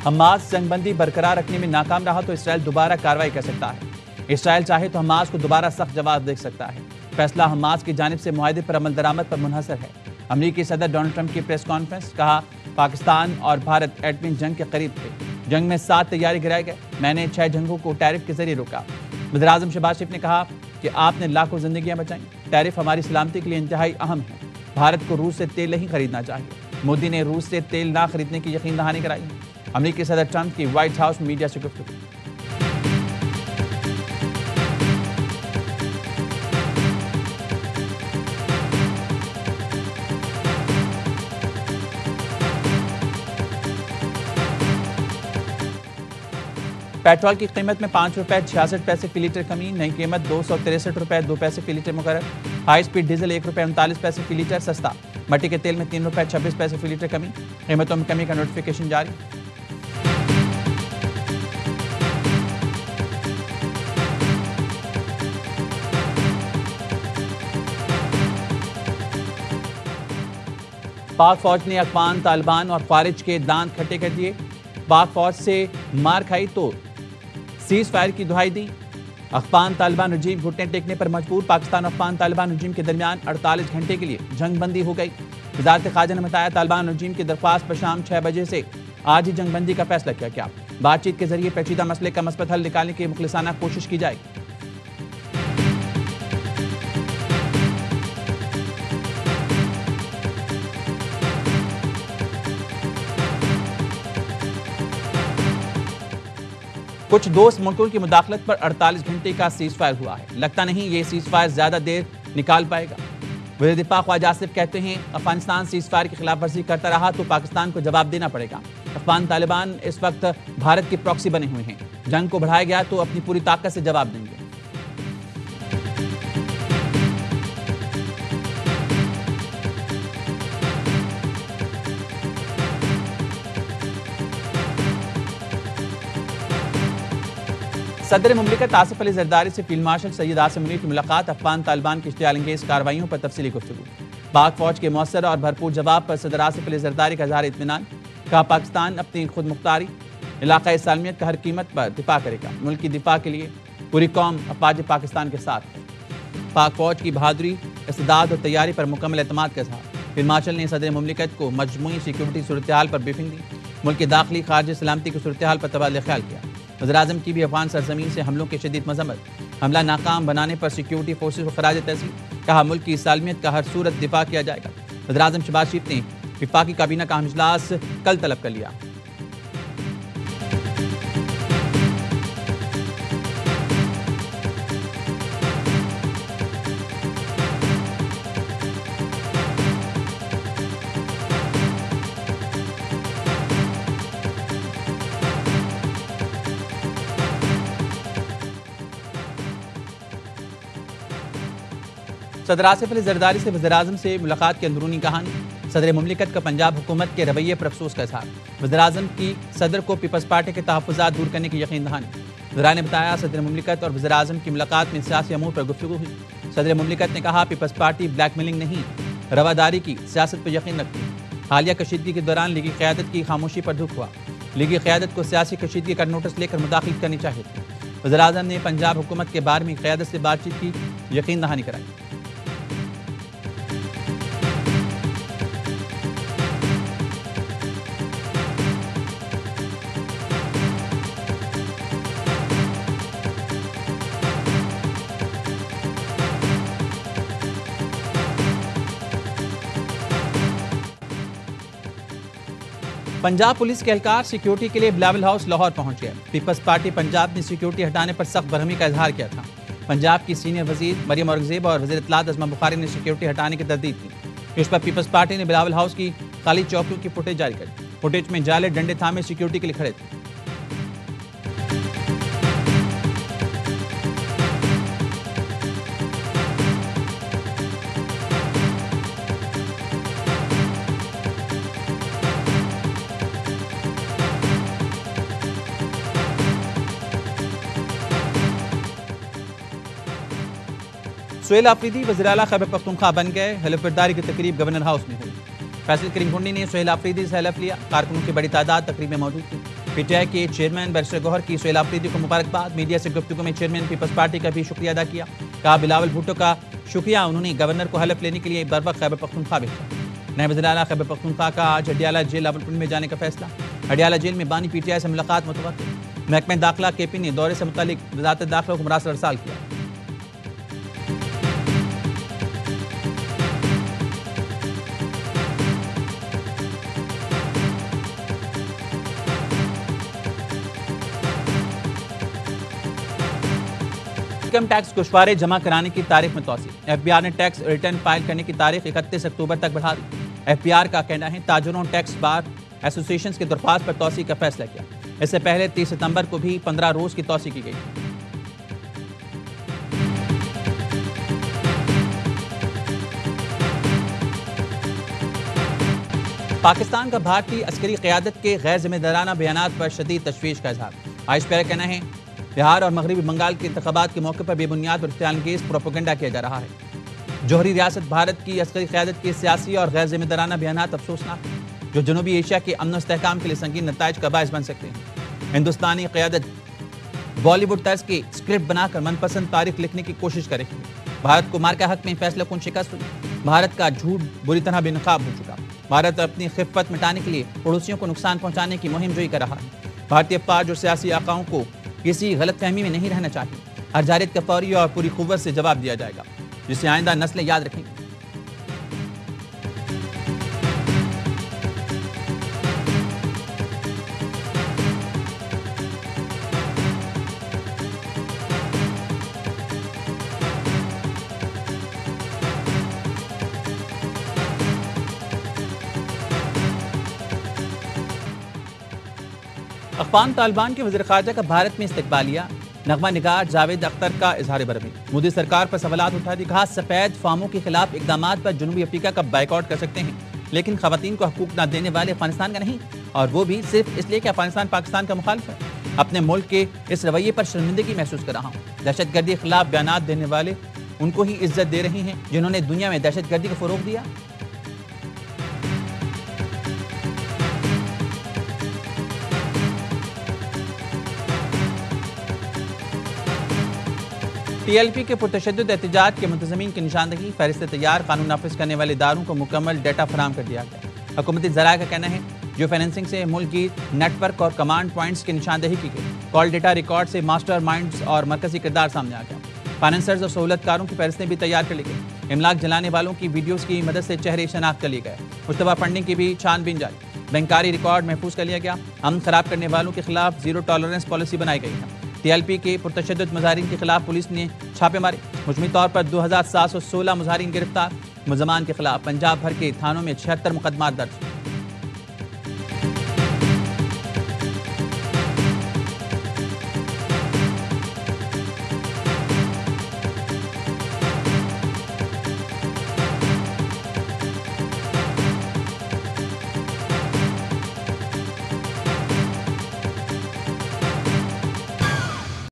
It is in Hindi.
हमास जंगबंदी बरकरार रखने में नाकाम रहा तो इसराइल दोबारा कार्रवाई कर सकता है। इसराइल चाहे तो हमास को दोबारा सख्त जवाब दे सकता है। फैसला हमास की जानिब से मुआहदे पर अमल दरामद पर मुनहसर है। अमेरिकी सदर डोनाल्ड ट्रंप की प्रेस कॉन्फ्रेंस, कहा पाकिस्तान और भारत एटमी जंग के करीब थे। जंग में 7 तैयारी गिराए गए। मैंने 6 जंगों को टैरिफ के जरिए रोका। वज़ीर-ए-आज़म शहबाज शरीफ ने कहा कि आपने लाखों जिंदगियां बचाई। टैरिफ हमारी सलामती के लिए इंतहाई अहम है। भारत को रूस से तेल नहीं खरीदना चाहिए। मोदी ने रूस से तेल ना खरीदने की यकीन दहानी कराई। अमेरिकी सदर ट्रंप की व्हाइट हाउस मीडिया से गुफ्तगू। पेट्रोल की कीमत में 5 रुपए 66 पैसे फी लीटर कमी। नई कीमत 263 रुपए 2 पैसे फी लीटर मुकर्रर। हाई स्पीड डीजल 1 रुपए 39 पैसे फी लीटर सस्ता। मट्टी के तेल में 3 रुपए 26 पैसे फी लीटर कमी। कीमतों में कमी का नोटिफिकेशन जारी। पाक फौज ने अफगान तालिबान और खारिज के दांत खट्टे कर दिए। पाक फौज से मार खाई तो सीज फायर की दुहाई दी। अफगान तालिबान रजीम घुटने टेकने पर मजबूर। पाकिस्तान और अफगान तालिबान रजीम के दरमियान 48 घंटे के लिए जंगबंदी हो गई। वज़ारत ख़ारजा ने बताया तालिबान रजीम की दरख्वास्त पर शाम 6 बजे से आज ही जंगबंदी का फैसला किया गया। बातचीत के जरिए पेचीदा मसले का मस्बत हल निकालने की मुखलिसाना कोशिश की जाएगी। कुछ दोस्त मुल्कों की मुदाखलत पर 48 घंटे का सीज फायर हुआ है। लगता नहीं ये सीज फायर ज्यादा देर निकाल पाएगा। वज़ीर दिफा ख्वाजा आसिफ कहते हैं अफगानिस्तान सीज फायर की खिलाफ वर्जी करता रहा तो पाकिस्तान को जवाब देना पड़ेगा। अफगान तालिबान इस वक्त भारत के प्रॉक्सी बने हुए हैं। जंग को बढ़ाया गया तो अपनी पूरी ताकत से जवाब देंगे। सदर मुमलिकत आसिफ अली जरदारी से फील्ड मार्शल सैयद आसिम मुनीर की मुलाकात। अफगान तालिबान की इश्तियाल-अंगेज कार्रवाइयों पर तफसीली गुफ्तगू। पाक फौज के मौसर और भरपूर जवाब पर सदर आसिफ अली जरदारी का इज़हार इत्मीनान। कहा पाकिस्तान अपनी खुद मुख्तारी इलाक़ाई सालमियत का हर कीमत पर दिफा करेगा। मुल्क की दिफा के लिए पूरी कौम अफवाज पाकिस्तान के साथ है। पाक फौज की बहादुरी, इस्तेदाद और तैयारी पर मुकम्मल एतमाद का इज़हार। फील्ड मार्शल ने सदर मुमलिकत को मजमूई सिक्योरिटी सूरत हाल पर ब्रीफिंग दी। मुल्क की दाखिली खारजी सलामती की सूरत हाल पर तबादला ख्याल किया। वज़ीर-ए-आज़म की भी अफगान सरजमीन से हमलों की शदीद मजम्मत। हमला नाकाम बनाने पर सिक्योरिटी फोर्सेज को खराज तहसीन। कहा मुल्क की सालमियत का हर सूरत दिफा किया जाएगा। वज़ीर-ए-आज़म शहबाज शरीफ ने वफाकी काबीना का अहम इजलास कल तलब कर लिया। सदर आसिफ अली जरदारी से वज़ीर-ए-आज़म से मुलाकात की अंदरूनी कहानी। सदर मुमलिकत का पंजाब हुकूमत के रवैये पर अफसोस का इज़हार। वज़ीर-ए-आज़म की सदर को पीपल्स पार्टी के तहफ़्फ़ुज़ात दूर करने की यकीन दहानी। वज़ीर ने बताया सदर मुमलिकत और वज़ीर-ए-आज़म की मुलाकात में सियासी अमूर पर गुफ्तगू हुई। सदर मुमलिकत ने कहा पीपल्स पार्टी ब्लैकमेलिंग नहीं रवादारी की सियासत पर यकीन रखती है। हालिया कशीदगी के दौरान लीगी क़यादत की खामोशी पर दुख हुआ। लीगी क़यादत को सियासी कशीदगी का नोटिस लेकर मुदाखिल करनी चाहिए थी। वज़ीर-ए-आज़म ने पंजाब हुकूमत के बारे में क़यादत से बातचीत की यकीन दहानी कराई। पंजाब पुलिस के एहलकार सिक्योरिटी के लिए बिलावल हाउस लाहौर पहुंच गए। पीपल्स पार्टी पंजाब ने सिक्योरिटी हटाने पर सख्त बरहमी का इजहार किया था। पंजाब की सीनियर वजीर मरियम औरंगजेब और वज़ीर इत्तलात अज़मा बुखारी ने सिक्योरिटी हटाने की तरदीद की। इस पर पीपल्स पार्टी ने बिलावल हाउस की खाली चौकियों की फुटेज जारी कर। फुटेज में जाले डंडे थामे सिक्योरिटी के लिए खड़े थे। सुहेल आफरीदी वज़ीर आला खैबर पख्तूनख्वा बन गए। हलफबरदारी की तकरीब गवर्नर हाउस में हुई। फैसल करीम हुंडी ने सुहेल आफरीदी से हलफ लिया। कारकुनों की बड़ी तादाद तकरीब में मौजूद थी। पीटीआई के चेयरमैन बैरिस्टर गौहर की सोहेल आफरीदी को मुबारकबाद। मीडिया से गुफ्तगू में चेयरमैन पीपल्स पार्टी का भी शुक्रिया अदा किया। कहा बिलावल भुट्टो का शुक्रिया, उन्होंने गवर्नर को हलफ लेने के लिए बर वक्त खैबर पख्तूनख्वा भेजा। नायब वज़ीर आला खैबर पख्तूनख्वा का आज हडियाला जेल रावलपिंडी में जाने का फैसला। हडियाला जेल में बानी पीटीआई से मुलाकात मुतवक्किल। महकमा दाखिला केपी ने दौरे से मुतालिक वज़ारत दाखिला को मुरासल अरसाल किया। इनकम टैक्स गोशवारे जमा कराने की तारीख में तोसी। एफबीआर ने टैक्स रिटर्न फाइल करने की तारीख 31 अक्टूबर तक बढ़ा दी। एफबीआर का कहना है ताजरों टैक्स बार एसोसिएशन की दरख्वास्त पर तोसी का फैसला किया। इससे पहले 30 सितंबर को भी 15 रोज की तोसी की गई। पाकिस्तान का भारतीय अस्करी क़यादत के गैर जिम्मेदाराना बयानात पर शदीद तशवीश का इजहार। आइश पैरा कहना है बिहार और मगरबी बंगाल के इंतखाबात के मौके पर बेबुनियाद और इख्तियालंगेज प्रोपेगेंडा किया जा रहा है। जोहरी रियासत भारत की अस्करी क़यादत के सियासी और गैर जिम्मेदाराना बयानात अफसोसनाक हैं, जो जनूबी एशिया के अमन इस्तेहकाम के लिए संगीन नताइज का बायस बन सकते हैं। हिंदुस्तानी क़यादत बॉलीवुड तर्ज की स्क्रिप्ट बनाकर मनपसंद तारीख लिखने की कोशिश करेगी। भारत को मार्का हक में फैसला कुन शिकस्त हुई। भारत का झूठ बुरी तरह बेनकाब हो चुका। भारत अपनी खिफ़त मिटाने के लिए पड़ोसियों को नुकसान पहुंचाने की मुहिम जोई कर रहा है। भारतीय फौज और सियासी आकाओं को किसी गलतफहमी में नहीं रहना चाहिए। हर जारिद का फौरी और पूरी कुव्वत से जवाब दिया जाएगा, जिसे आइंदा नस्लें याद रखेंगी। अफगान तालिबान के वज़ीर ख़ारजा का भारत में इस्तकबालिया। नगमा निगार जावेद अख्तर का इजहार बरहमी। मोदी सरकार पर सवालात उठा दी। कहा सफ़ेद फार्मों के खिलाफ इकदामात पर जनूबी अफ्रीका का बाइकआउट कर सकते हैं, लेकिन ख़वातीन को हकूक न देने वाले अफगानिस्तान का नहीं, और वो भी सिर्फ इसलिए कि अफगानिस्तान पाकिस्तान का मुखालिफ है। अपने मुल्क के इस रवैये पर शर्मिंदगी महसूस कर रहा हूँ। दहशतगर्दी के खिलाफ बयानात देने वाले उनको ही इज्जत दे रही हैं जिन्होंने दुनिया में दहशतगर्दी को फ़रोग़ दिया। टीएलपी के पुरतशद्दुद एहतजाज के मुंतज़मीन की निशानदही, फहरिस्त तैयार, कानून नाफिज करने वाले इदारों को मुकम्मल डेटा फराहम कर दिया गया। हुकूमती ज़राए का कहना है जो फाइनेंसिंग से मुल्क की नेटवर्क और कमांड पॉइंट्स की निशानदही की गई। कॉल डेटा रिकॉर्ड से मास्टर माइंड्स और मरकजी किरदार सामने आ गया। फाइनेंसर्स और सहूलतकारों की फहरिस्तें भी तैयार कर ली गई। इमलाक जलाने वालों की वीडियोज़ की मदद से चेहरे शनाख्त कर लिए गए। मुश्तबा फंडिंग की भी छानबीन जारी। बैंकारी रिकॉर्ड महफूज कर लिया गया। अमन खराब करने वालों के खिलाफ जीरो टॉलरेंस पॉलिसी बनाई गई है। टीएलपी के पुरतशद्दुद मुजाहिरीन के खिलाफ पुलिस ने छापे मारे। मुजमी तौर पर 2716 मुजाहिरीन गिरफ्तार। मुलजमान के खिलाफ पंजाब भर के थानों में 76 मुकदमा दर्ज।